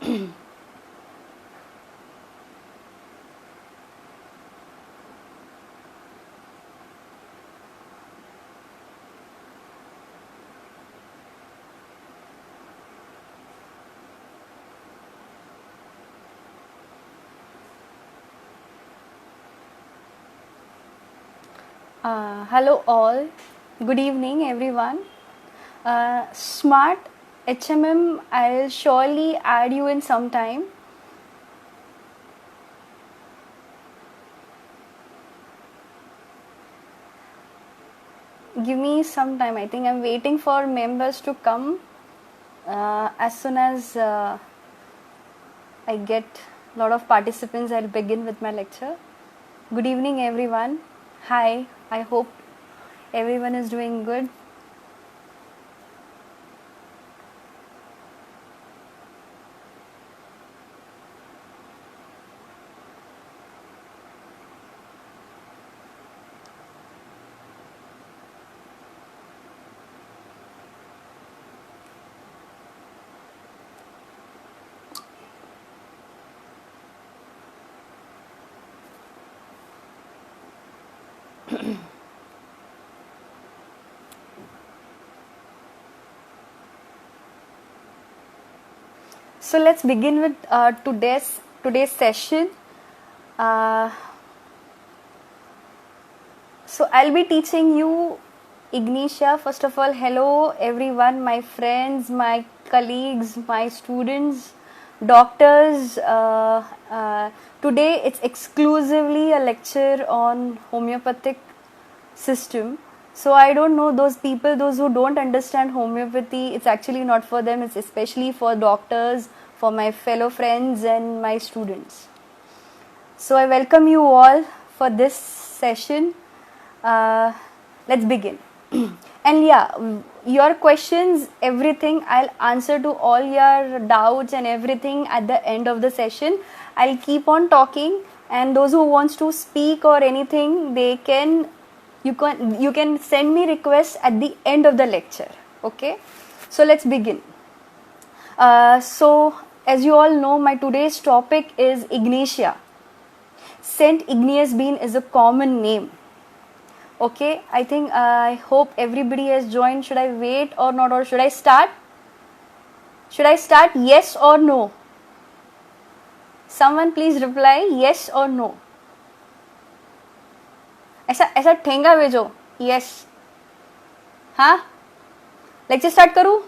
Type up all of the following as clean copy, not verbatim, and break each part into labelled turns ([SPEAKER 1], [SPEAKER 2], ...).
[SPEAKER 1] Hello all, good evening everyone. Smart HMM, I'll surely add you in some time. Give me some time, I think I'm waiting for members to come. As soon as I get a lot of participants, I'll begin with my lecture. Good evening everyone. Hi, I hope everyone is doing good. So let's begin with today's session. So I'll be teaching you Ignitia. First of all, hello everyone, my friends, my colleagues, my students, doctors. Today it's exclusively a lecture on homeopathic system. So I don't know those people, those who don't understand homeopathy, it's actually not for them, it's especially for doctors, for my fellow friends and my students. So I welcome you all for this session. Let's begin. And yeah, your questions, everything, I'll answer to all your doubts and everything at the end of the session. I'll keep on talking, and those who wants to speak or anything, you can send me requests at the end of the lecture. Okay, so let's begin. So as you all know, my today's topic is Ignitia. Saint Ignaeus Bean is a common name. Okay, I hope everybody has joined. Should I wait or not, or should I start? Should I start, yes or no? Someone please reply yes or no. ऐसा ठेंगा भेजो, yes. हाँ, lecture start करूँ?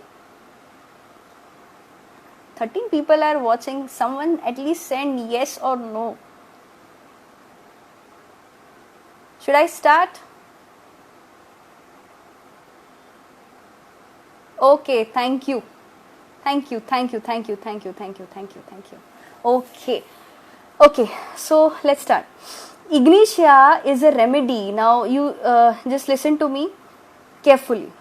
[SPEAKER 1] 13 people are watching. Someone at least send yes or no. Should I start? Okay, thank you. Okay, so let's start. Ignitia is a remedy. Now you just listen to me carefully.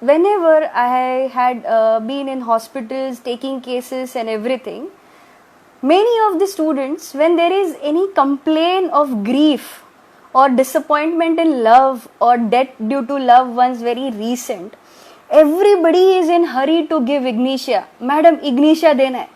[SPEAKER 1] Whenever I had been in hospitals taking cases and everything, many of the students, when there is any complaint of grief or disappointment in love or death due to loved ones very recent, everybody is in hurry to give Ignitia. Madam, Ignitia dena hai.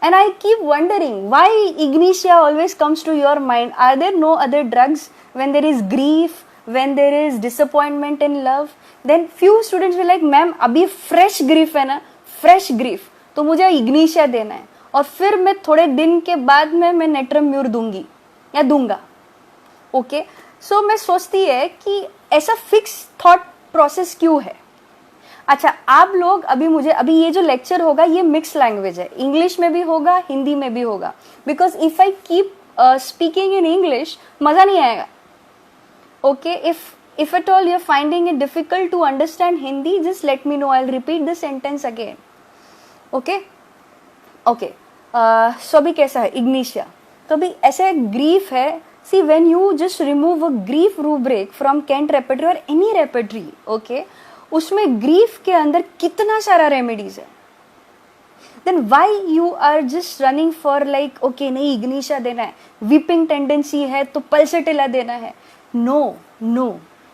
[SPEAKER 1] And I keep wondering why Ignitia always comes to your mind. Are there no other drugs when there is grief, when there is disappointment in love? Then few students will like, ma'am, अभी fresh grief है ना, fresh grief, तो मुझे Ignitia देना है, और फिर मैं थोड़े दिन के बाद में मैं नेट्रम म्यूर दूंगी या दूंगा. ओके, सो मैं सोचती है कि ऐसा फिक्स थॉट प्रोसेस क्यों है. अच्छा, आप लोग अभी ये जो लेक्चर होगा ये मिक्स लैंग्वेज है, इंग्लिश में भी होगा, हिंदी में भी होगा, because if I keep speaking in English मजा नहीं आएगा. Okay, if at all you're finding it difficult to understand Hindi, just let me know. I'll repeat the sentence again. Okay? Okay. So अभी कैसा है Ignitia? तो अभी ऐसे grief है. See, when you just remove a grief rubric from Kent repertory or any repertory, okay, उसमें grief के अंदर कितना सारा remedies है. Then why you are just running for like, okay, नहीं Ignitia देना है, weeping tendency है तो pulsatilla देना है. No,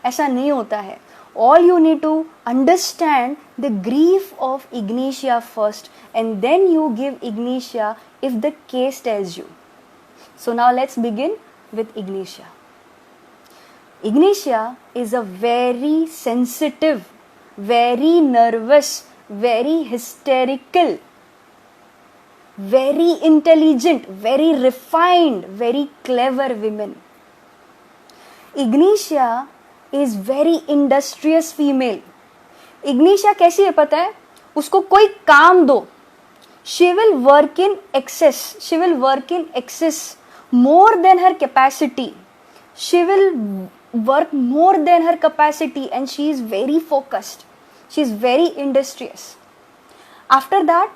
[SPEAKER 1] ऐसा नहीं होता है. all you need to understand the grief of Ignatia first, and then you give Ignatia if the case tells you. So now let's begin with Ignatia. Ignatia is a very sensitive, very nervous, very hysterical, very intelligent, very refined, very clever woman. Ignatia is very industrious female. Ignatia कैसी है पता है? उसको कोई काम दो, she will work in excess. She will work in excess more than her capacity. She will work more than her capacity, and she is very focused. She is very industrious. After that,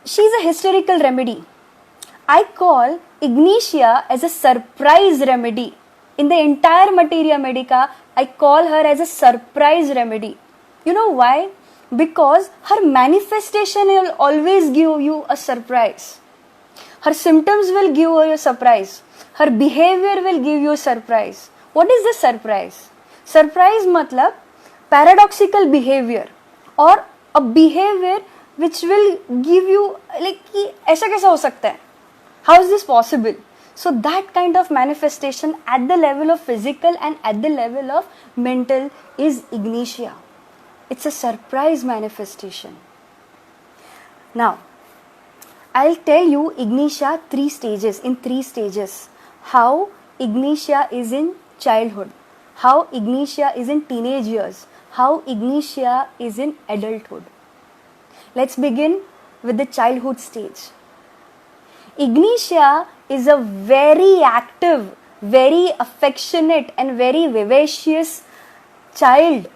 [SPEAKER 1] she is a hysterical remedy. I call Ignatia as a surprise remedy. In the entire Materia Medica, I call her as a surprise remedy. You know why? Because her manifestation will always give you a surprise. Her symptoms will give you a surprise. Her behavior will give you a surprise. What is the surprise? Surprise matlab paradoxical behavior, or a behavior which will give you like कि ऐसा कैसा हो सकता है? How is this possible? So that kind of manifestation at the level of physical and at the level of mental is Ignatia. It's a surprise manifestation. Now, I'll tell you Ignatia in three stages. How Ignatia is in childhood, how Ignatia is in teenage years, how Ignatia is in adulthood. Let's begin with the childhood stage. Ignatia is a very active, very affectionate and very vivacious child.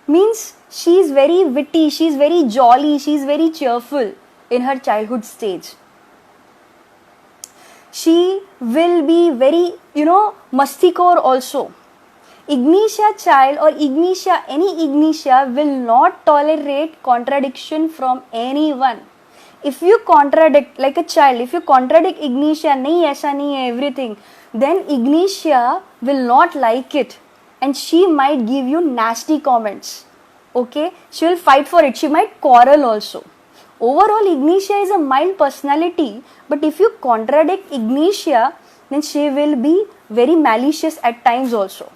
[SPEAKER 1] Means she is very witty, she is very jolly, she is very cheerful in her childhood stage. She will be very, mastikor also. Ignatia child or Ignatia, any Ignatia will not tolerate contradiction from anyone. If you contradict like a child, if you contradict Ignatia, nahi aisa nahi hai, everything, then Ignatia will not like it and she might give you nasty comments. Okay, she will fight for it, she might quarrel also. Overall, Ignatia is a mild personality, but if you contradict Ignatia, then she will be very malicious at times also.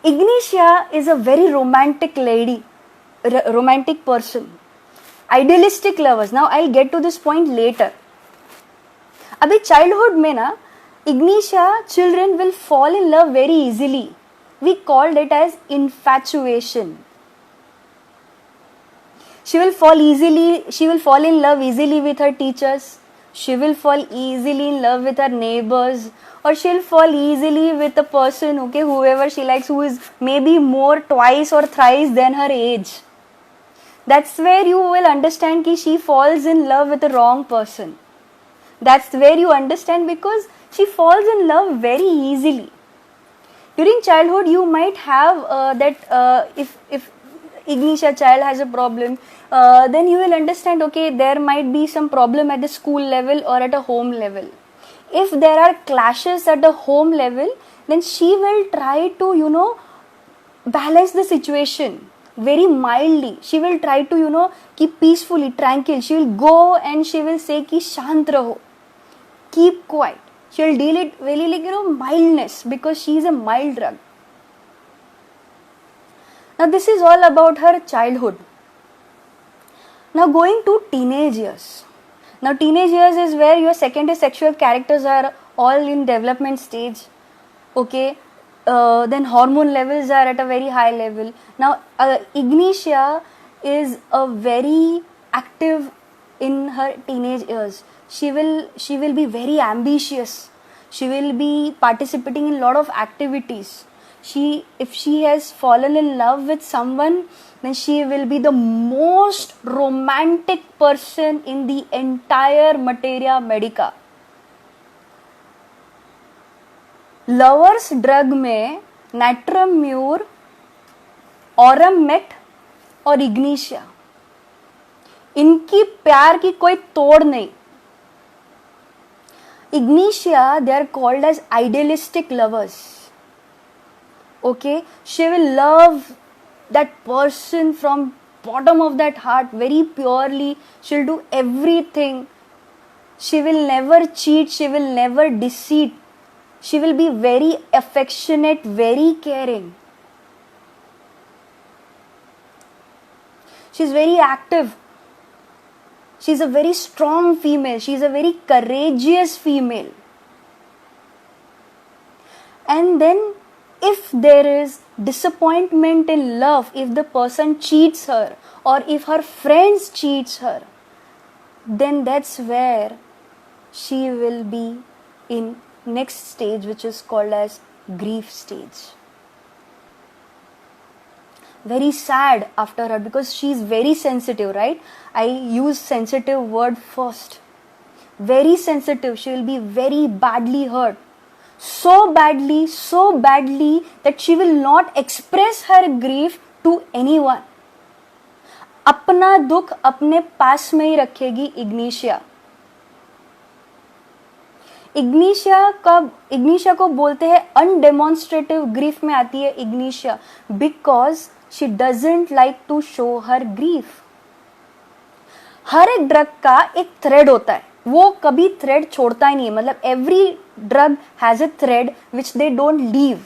[SPEAKER 1] Ignatia is a very romantic lady, romantic person, idealistic lovers. Now I'll get to this point later. Abhi childhood mein na, Ignatia children will fall in love very easily. We called it as infatuation. She will fall in love easily with her teachers. She will fall easily in love with her neighbors, or she'll fall easily with a person, okay, whoever she likes, who is maybe more twice or thrice than her age. That's where you will understand that she falls in love with the wrong person. That's where you understand, because she falls in love very easily. During childhood, you might have if Ignatia child has a problem, then you will understand, okay, there might be some problem at the school level or at a home level. If there are clashes at the home level, then she will try to, balance the situation very mildly. She will try to, keep peacefully, tranquil. She will go and she will say ki shant raho, keep quiet. She will deal it very like, mildness, because she is a mild drug. Now this is all about her childhood. Now going to teenage years. Now teenage years is where your secondary sexual characters are all in development stage. Okay. Then hormone levels are at a very high level. Now Ignatia is a very active in her teenage years. She will be very ambitious. She will be participating in a lot of activities. If she has fallen in love with someone, then she will be the most romantic person in the entire Materia Medica. Lovers drug में Natrum Mur, Aurum Met और Ignatia, इनकी प्यार की कोई तोड़ नहीं. Ignitia, they are called as idealistic lovers. Okay, she will love that person from bottom of that heart very purely. She'll do everything. She will never cheat. She will never deceive. She will be very affectionate, very caring. She's very active. She's a very strong female. She's a very courageous female. And then if there is disappointment in love, if the person cheats her or if her friends cheats her, then that's where she will be in next stage, which is called as grief stage. Very sad after her, because she is very sensitive, right? I use sensitive word first. Very sensitive. She will be very badly hurt. So badly that she will not express her grief to anyone. अपना दुख अपने पास में ही रखेगी Ignatia. Ignatia को बोलते हैं अनडेमोन्स्ट्रेटिव grief में आती है ignatia, because she doesn't like to show her grief. हर एक ड्रग का एक थ्रेड होता है, वो कभी थ्रेड छोड़ता ही नहीं है. मतलब every drug has a thread which they don't leave.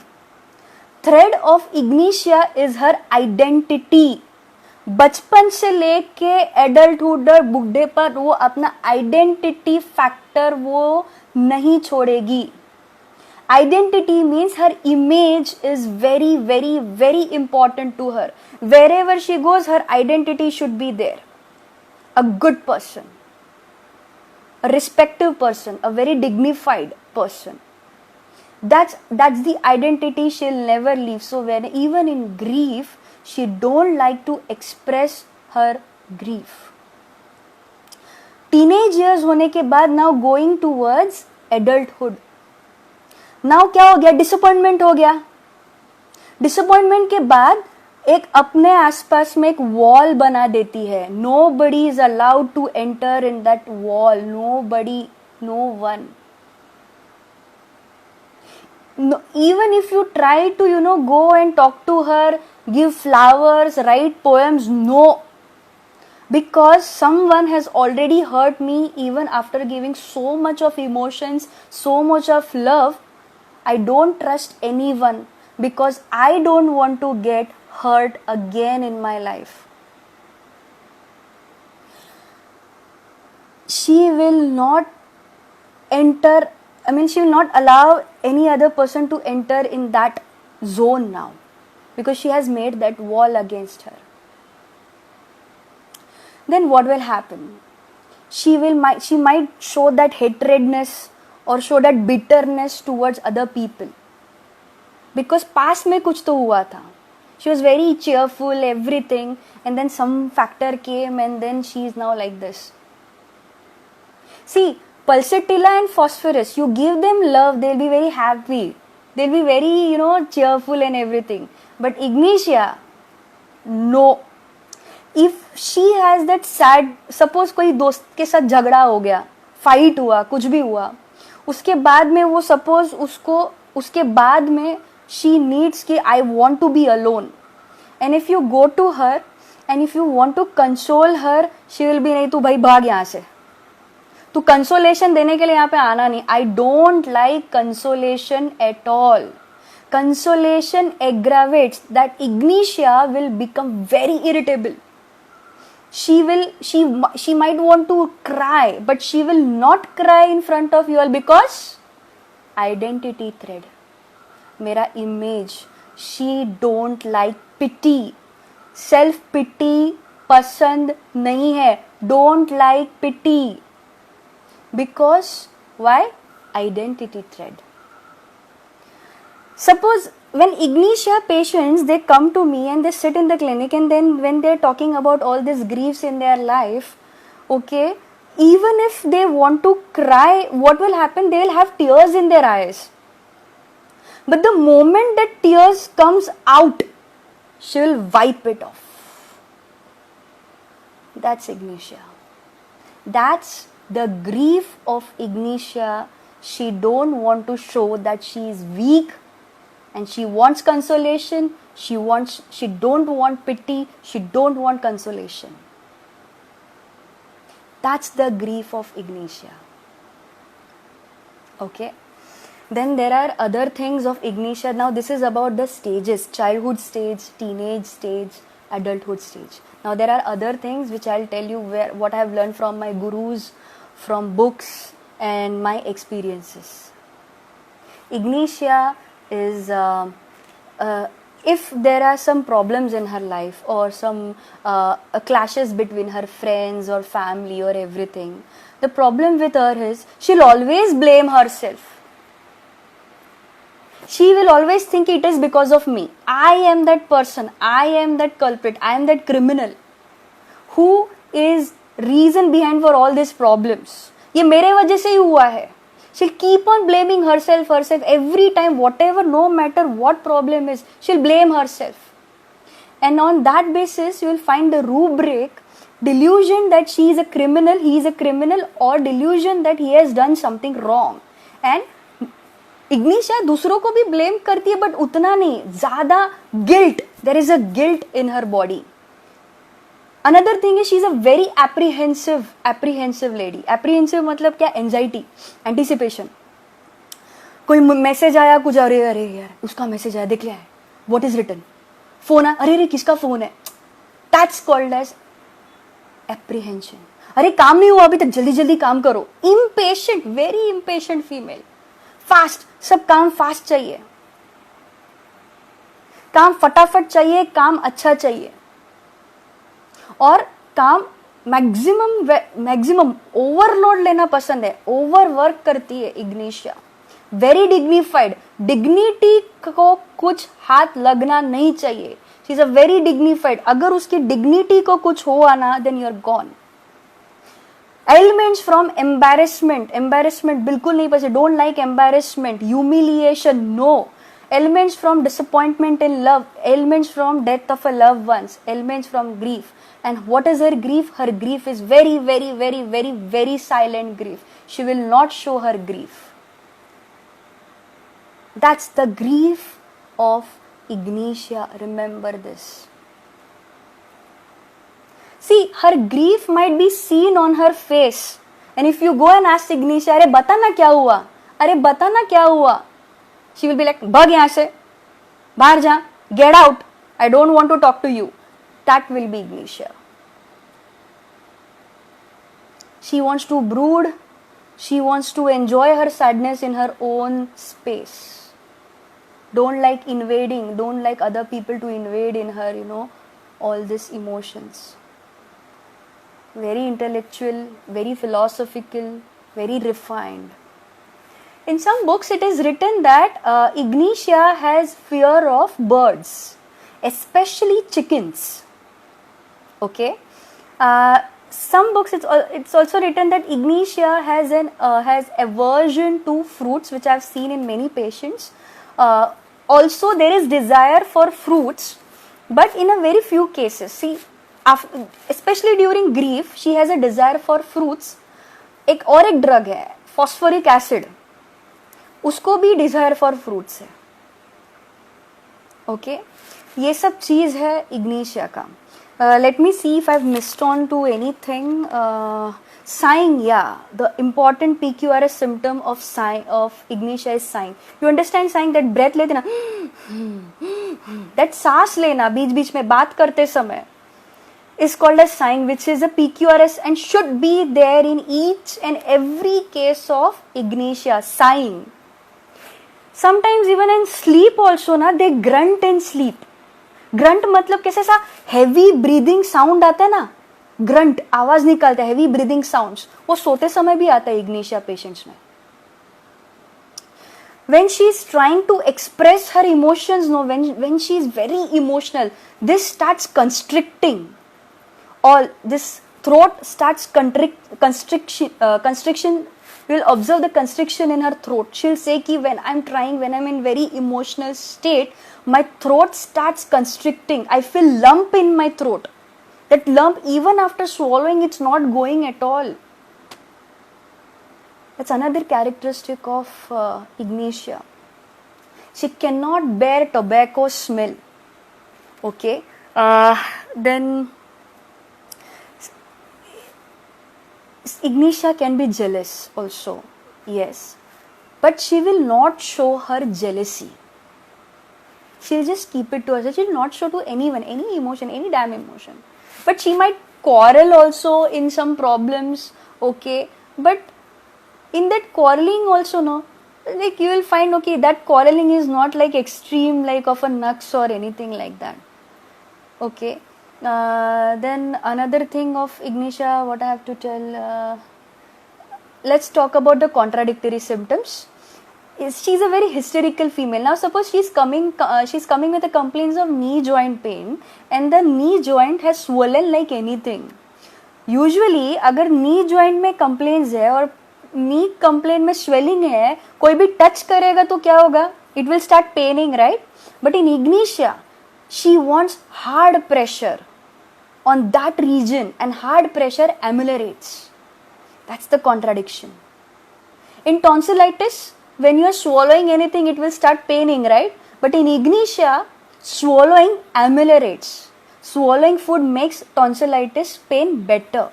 [SPEAKER 1] Thread of Ignatia is her identity. बचपन से लेके एडल्टहुड और बुढ़े पर वो अपना आइडेंटिटी फैक्टर वो नहीं छोड़ेगी. Identity means her image is very very very important to her. Wherever she goes, her identity should be there. A good person, a respective person, a very dignified person. That's the identity she'll never leave. So when even in grief, she don't like to express her grief. Teenage years होने के बाद now going towards adulthood. Now क्या हो गया? Disappointment हो गया. Disappointment के बाद एक अपने आसपास में एक वॉल बना देती है. Nobody is allowed to enter in that wall. Nobody, no one. No, even if you try to, go and talk to her, give flowers, write poems, no. Because someone has already hurt me even after giving so much of emotions, so much of love. I don't trust anyone because I don't want to get hurt again in my life. She will not enter, she will not allow any other person to enter in that zone now, because she has made that wall against her. Then what will happen? She might show that hatredness or show that bitterness towards other people, because past में कुछ तो हुआ था. She was very cheerful, everything, and then some factor came and then she is now like this. See, pulsatilla and phosphorus, you give them love, they'll be very happy. They'll be very, cheerful and everything. But Ignitia, no. If she has that sad, suppose कोई दोस्त के साथ झगड़ा हो गया, fight हुआ, कुछ भी हुआ, उसके बाद में वो suppose उसके बाद में she needs कि I want to be alone. And if you go to her and if you want to console her, she will be नहीं, तू भाई भाग यहाँ से, तू consolation देने के लिए यहाँ पे आना नहीं. I don't like consolation at all. Consolation aggravates. That Ignitia will become very irritable. She might want to cry, but she will not cry in front of you all because identity thread. मेरा image. She don't like pity. Self pity पसंद नहीं है. Don't like pity. Because why? Identity thread. Suppose when Ignitia patients, they come to me and they sit in the clinic, and then when they're talking about all these griefs in their life, okay, even if they want to cry, what will happen? They'll have tears in their eyes. But the moment that tears comes out, she will wipe it off. That's Ignitia. That's the grief of Ignitia She don't want to show that she is weak, and she wants consolation. She don't want pity. She don't want consolation. That's the grief of Ignatia. Okay. Then there are other things of Ignatia. Now this is about the stages: childhood stage, teenage stage, adulthood stage. Now there are other things which I'll tell you what I have learned from my gurus, from books, and my experiences. Ignatia is, if there are some problems in her life, or some clashes between her friends or family or everything, the problem with her is she'll always blame herself. She will always think it is because of me. I am that person. I am that culprit. I am that criminal. Who is reason behind for all these problems? ये मेरे वजह से ही हुआ है. She'll keep on blaming herself every time, whatever, no matter what problem is, she'll blame herself. And on that basis, you will find the rubric: delusion that she is a criminal, he is a criminal, or delusion that he has done something wrong. And Ignatia दूसरों को भी blame करती है, but उतना नहीं, ज़्यादा guilt. There is a guilt in her body. Another thing is she is a very apprehensive lady. Apprehensive मतलब क्या? Anxiety, anticipation. कोई मैसेज आया कुछ, अरे यार उसका मैसेज आया, देख लिया है, what is written? फोन आया, अरे किसका फोन है? That's called as apprehension. अरे काम नहीं हुआ अभी तक, जल्दी काम करो. Impatient, very impatient female. Fast, सब काम फास्ट चाहिए, काम फटाफट चाहिए, काम अच्छा चाहिए, और काम मैक्सिमम ओवरलोड लेना पसंद है, ओवरवर्क करती है इग्नेशिया. वेरी डिग्निफाइड, डिग्निटी को कुछ हाथ लगना नहीं चाहिए. She is a very dignified. अगर उसकी डिग्निटी को कुछ हुआ ना, then you are gone. Elements from embarrassment बिल्कुल नहीं पसंद. Don't like embarrassment, humiliation, no. Elements from disappointment in love, elements from death of a loved ones, elements from grief. And what is her grief? Her grief is very, very, very, very, very silent grief. She will not show her grief. That's the grief of Ignatia. Remember this. See, her grief might be seen on her face. And if you go and ask Ignatia, अरे बता ना क्या हुआ, अरे बता ना क्या हुआ, she will be like, भाग यहाँ से, बाहर जा, get out, I don't want to talk to you. That will be Ignatia. She wants to brood. She wants to enjoy her sadness in her own space. Don't like invading, don't like other people to invade in her, all these emotions. Very intellectual, very philosophical, very refined. In some books it is written that Ignatia has fear of birds, especially chickens. Okay. Some books it's also written that Ignatia has aversion to fruits, which I have seen in many patients. Also there is desire for fruits, but in a very few cases. See, especially during grief, she has a desire for fruits. एक drug है, phosphoric acid, उसको भी desire for fruits है. Okay, ये सब चीज है ignatia का. Let me see if I have missed on to anything. Sighing, yeah, the important PQRS symptom of Ignatia is sighing. You understand sighing? That breath लेते ना, that सांस लेना बीच बीच में बात करते समय is called as sighing, which is a PQRS and should be there in each and every case of Ignatia. Sighing. Sometimes even in sleep also ना, they grunt in sleep. Grunt मतलब कैसे सा heavy breathing sound आता है ना, grunt आवाज निकालता है, heavy breathing sounds, वो सोते समय भी आता है Ignatia patients में. When she is trying to express her emotions, no, when she is very emotional, this starts constricting. All this throat starts constriction. You will observe the constriction in her throat. She'll say ki when I'm in very emotional state, my throat starts constricting. I feel lump in my throat. That lump, even after swallowing, it's not going at all. That's another characteristic of Ignatia. She cannot bear tobacco smell. Okay. Then Ignatia can be jealous also. Yes. But she will not show her jealousy. She'll just keep it to herself. She'll not show to anyone, any emotion, any damn emotion. But she might quarrel also in some problems. Okay. But in that quarreling also, no, like you will find, okay, that quarreling is not like extreme, like of a nux or anything like that. Okay. Then another thing of Ignatia, what I have to tell, let's talk about the contradictory symptoms. She's a very hysterical female. Now suppose she's coming with a complaints of knee joint pain, and the knee joint has swollen like anything. Usually अगर knee joint में complaints है और knee complaint में swelling है, कोई भी touch करेगा तो क्या होगा? It will start paining, right? But in Ignatia, she wants hard pressure on that region, and hard pressure ameliorates. That's the contradiction. In tonsillitis, when you are swallowing anything, it will start paining, right? But in Ignatia, swallowing ameliorates. Swallowing food makes tonsillitis pain better.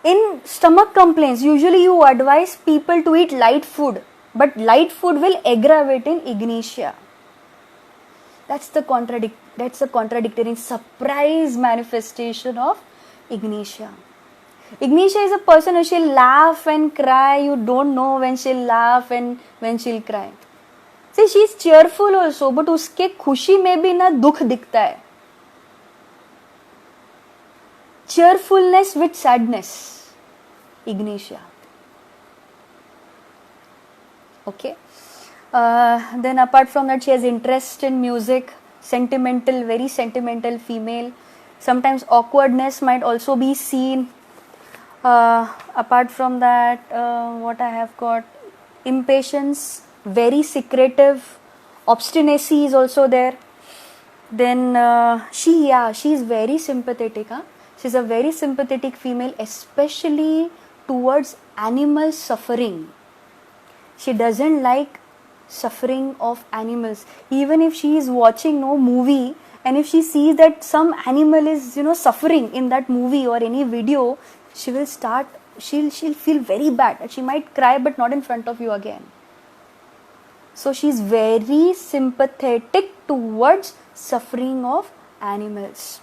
[SPEAKER 1] In stomach complaints, usually you advise people to eat light food, but light food will aggravate in Ignatia. That's the contradictory surprise manifestation of Ignatia. Ignatia is a person who she'll laugh and cry. You don't know when she'll laugh and when she'll cry. See, she's cheerful also, but उसके खुशी में भी ना दुख दिखता है. Cheerfulness with sadness. Ignatia. Okay. Then apart from that, she has interest in music, sentimental, very sentimental female. Sometimes awkwardness might also be seen. Apart from that, what I have got, impatience, very secretive, obstinacy is also there. Then she's very sympathetic. She's a very sympathetic female, especially towards animal suffering. She doesn't like suffering of animals. Even if she is watching no movie, and if she sees that some animal is suffering in that movie or any video, she'll feel very bad, and she might cry, but not in front of you again. So she's very sympathetic towards suffering of animals.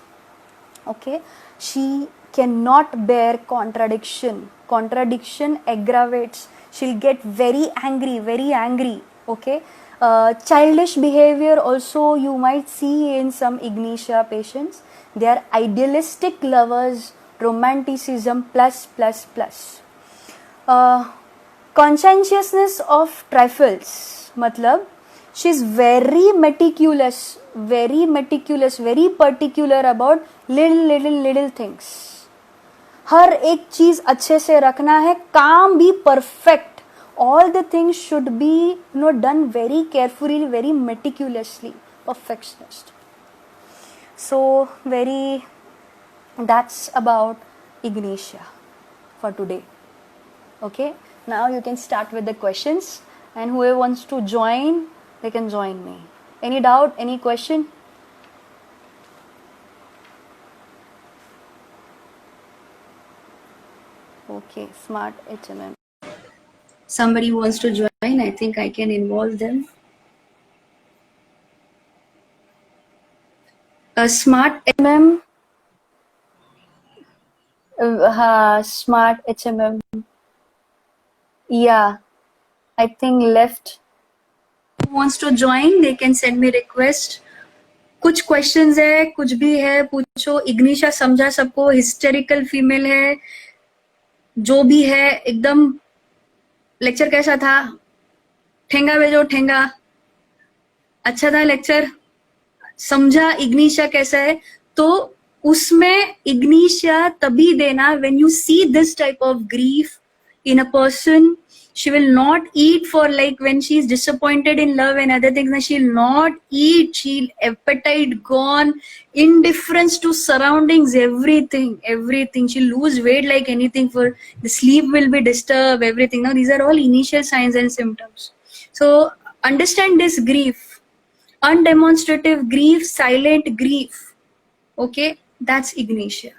[SPEAKER 1] Okay. She cannot bear contradiction. Contradiction aggravates. She'll get very angry. Okay. Childish behavior also you might see in some Ignatia patients. They are idealistic lovers, romanticism plus. Conscientiousness of trifles. Matlab, she's very meticulous, very particular about little things. हर एक चीज अच्छे से रखना है, काम भी perfect. All the things should be done very carefully, very meticulously. Perfectionist. So that's about Ignatia for today. Okay. Now you can start with the questions, and whoever wants to join, they can join me. Any doubt? Any question? Okay, smart HMM. Somebody wants to join, I think I can involve them. A smart HMM. Smart HMM. Yeah, I think left. Who wants to join? They can send me request. कुछ questions है, कुछ भी है पूछो. Ignatia समझा सबको, hysterical female है, जो भी है एकदम. लेक्चर कैसा था? ठेंगा भेजो, ठेंगा. अच्छा था लेक्चर? समझा Ignatia कैसा है? तो उसमें Ignatia तभी देना when you see this type of grief in a person,
[SPEAKER 2] She will not eat for, like, when she's disappointed in love and other things, she'll not eat. She'll appetite gone, indifference to surroundings, everything. She'll lose weight like anything, for the sleep will be disturbed, everything. Now, these are all initial signs and symptoms. So understand this grief. Undemonstrative grief, silent grief. Okay, that's ignatia.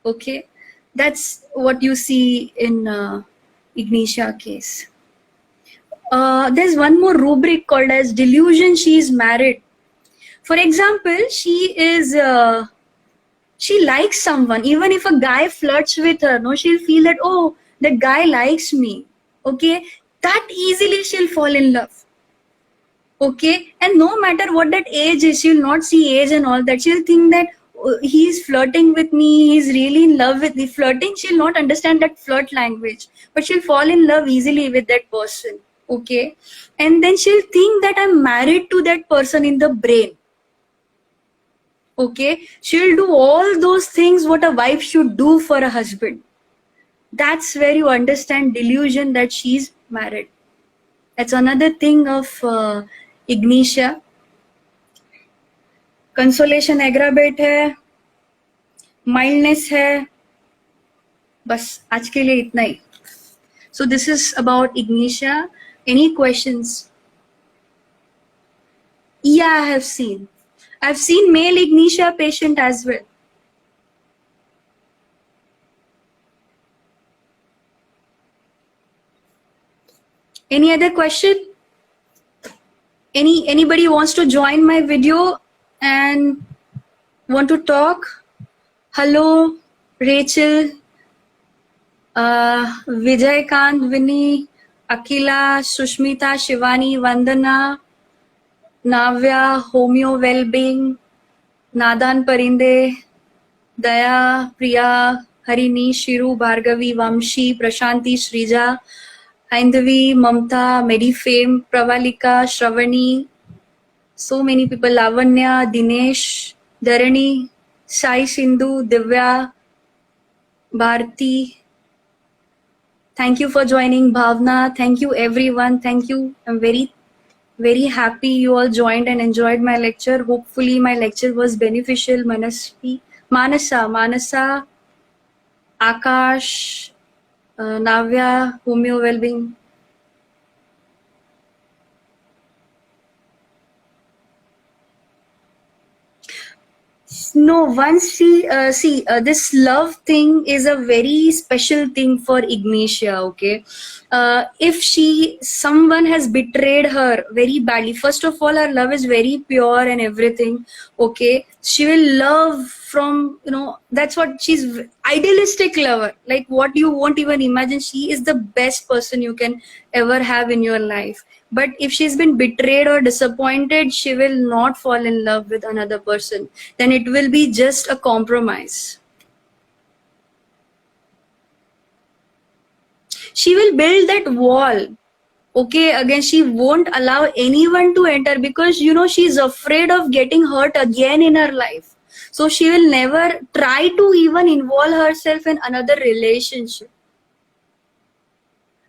[SPEAKER 2] Okay, that's what you see in ignatia case. There's one more rubric called as delusion she is married. For example, she likes someone. Even if a guy flirts with her, no, she'll feel that, oh, that guy likes me. Okay, that easily she'll fall in love. Okay, and no matter what that age is, she'll not see age and all that. She'll think that, oh, he's flirting with me, he's really in love with me. Flirting, she'll not understand that flirt language, but she'll fall in love easily with that person. Okay, and then she'll think that I'm married to that person in the brain. Okay, she'll do all those things what a wife should do for a husband. That's where you understand delusion, that she's married. That's another thing of ignatia. Consolation aggravate है, mildness है, बस आज के लिए इतना ही. So this is about ignatia. Any questions? Yeah, I have seen. I've seen male ignatia patient as well. Any other question? Anybody wants to join my video and want to talk? Hello, Rachel, Vijay Kant, Vinny, Akila, Sushmita, Shivani, Vandana, Navya, Homeo Wellbeing, Nadan Parinde, Daya, Priya, Harini, Shiru, Bhargavi, Vamshi, Prashanti, Shrija, Aindavi, Mamta, Medifame, Pravalika, Shravani, so many people, Lavanya, Dinesh, Dharani, Sai Sindhu, Divya, Bharti. Thank you for joining, Bhavna. Thank you, everyone. Thank you. I'm very, very happy you all joined and enjoyed my lecture. Hopefully, my lecture was beneficial. Manasa, Akash, Navya, Homeo Wellbeing. No, once she this love thing is a very special thing for ignatia. Okay, if someone has betrayed her very badly, first of all, her love is very pure and everything. Okay, she will love from, that's what she's, idealistic lover, like what you won't even imagine. She is the best person you can ever have in your life. But if she's been betrayed or disappointed, she will not fall in love with another person. Then it will be just a compromise. She will build that wall. Okay, again, she won't allow anyone to enter because, she's afraid of getting hurt again in her life. So she will never try to even involve herself in another relationship.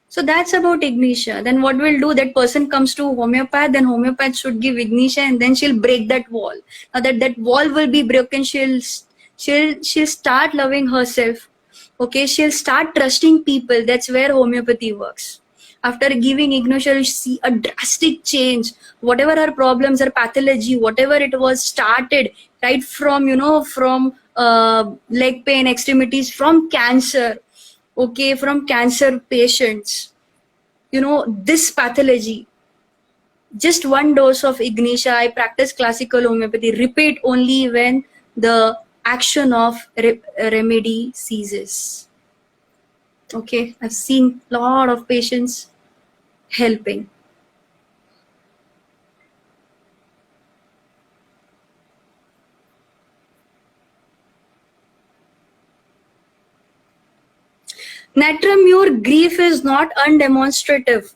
[SPEAKER 2] So that's about ignatia. Then what will do? That person comes to homeopath, then homeopath should give ignatia, and then she'll break that wall. Now that wall will be broken, she'll start loving herself. Okay, she'll start trusting people. That's where homeopathy works. After giving ignatia, she'll see a drastic change. Whatever her problems, her pathology, whatever it was, started right from leg pain, extremities, from cancer. Okay, from cancer patients, this pathology, just one dose of ignatia. I practice classical homeopathy. Repeat only when the action of remedy ceases. Okay, I've seen a lot of patients helping. Natrum grief is not undemonstrative.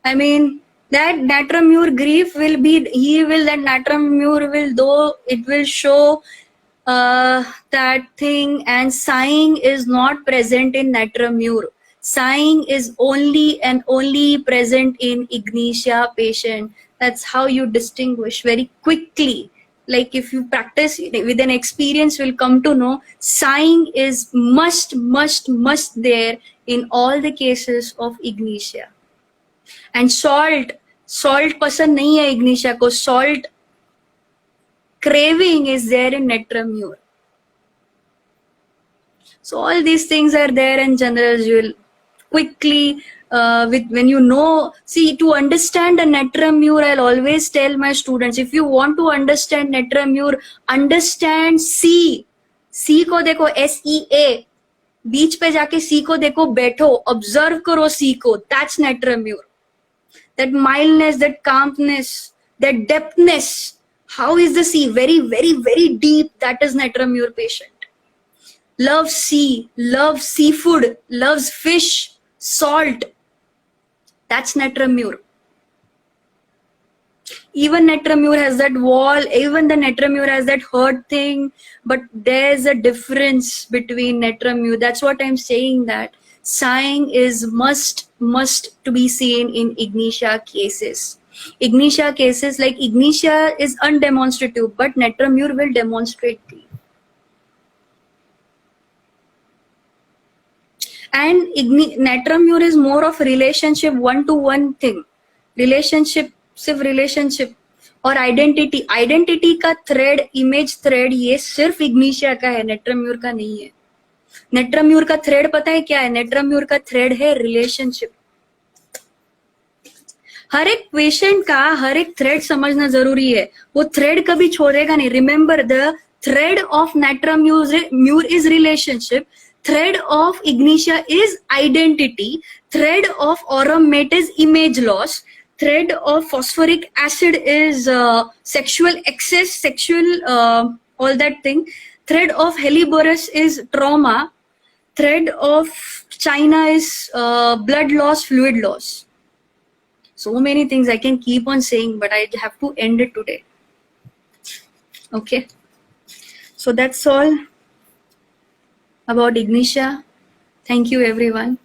[SPEAKER 2] I mean, that Natrum grief will be, that Natrum will, though it will show that thing, and sighing is not present in Natrum. Sighing is only and only present in ignitia patient. That's how you distinguish very quickly. Like if you practice with an experience, will come to know sighing is must there in all the cases of ignitia. And salt पसंद नहीं है ignitia को. Salt craving is there in netramure. So all these things are there in general. You will quickly when you know, see, to understand a netramure, I'll always tell my students, if you want to understand netramure, understand C को देखो, SEA, बीच पे जाके C को देखो, बैठो, observe करो C को. That's netramure. That mildness, that calmness, that depthness. How is the sea? Very, very, very deep. That is netramure patient. Loves sea, loves seafood, loves fish, salt. That's netramure. Even netramure has that wall, even the netramure has that hurt thing, but there's a difference between netramure. That's what I'm saying, that sighing is must to be seen in ignitia cases. Ignitia cases, like ignitia is undemonstrative, but netramure will demonstrate grief. And netramure is more of relationship, one-to-one thing. Relationship, सिर्फ relationship और identity का thread, image thread, ये सिर्फ ignitia का है, netramure का नहीं है. netramure का thread पता है क्या है? netramure का thread है relationship. हर एक पेशेंट का हर एक थ्रेड समझना जरूरी है. वो थ्रेड कभी छोड़ेगा नहीं. Remember, the thread of netramure is relationship. Thread of ignitia is identity. Thread of aurum mate is image loss. Thread of phosphoric acid is sexual excess, all that thing. Thread of Helleborus is trauma. Thread of China is blood loss, fluid loss. So many things I can keep on saying, but I have to end it today. Okay. So that's all about ignitia. Thank you, everyone.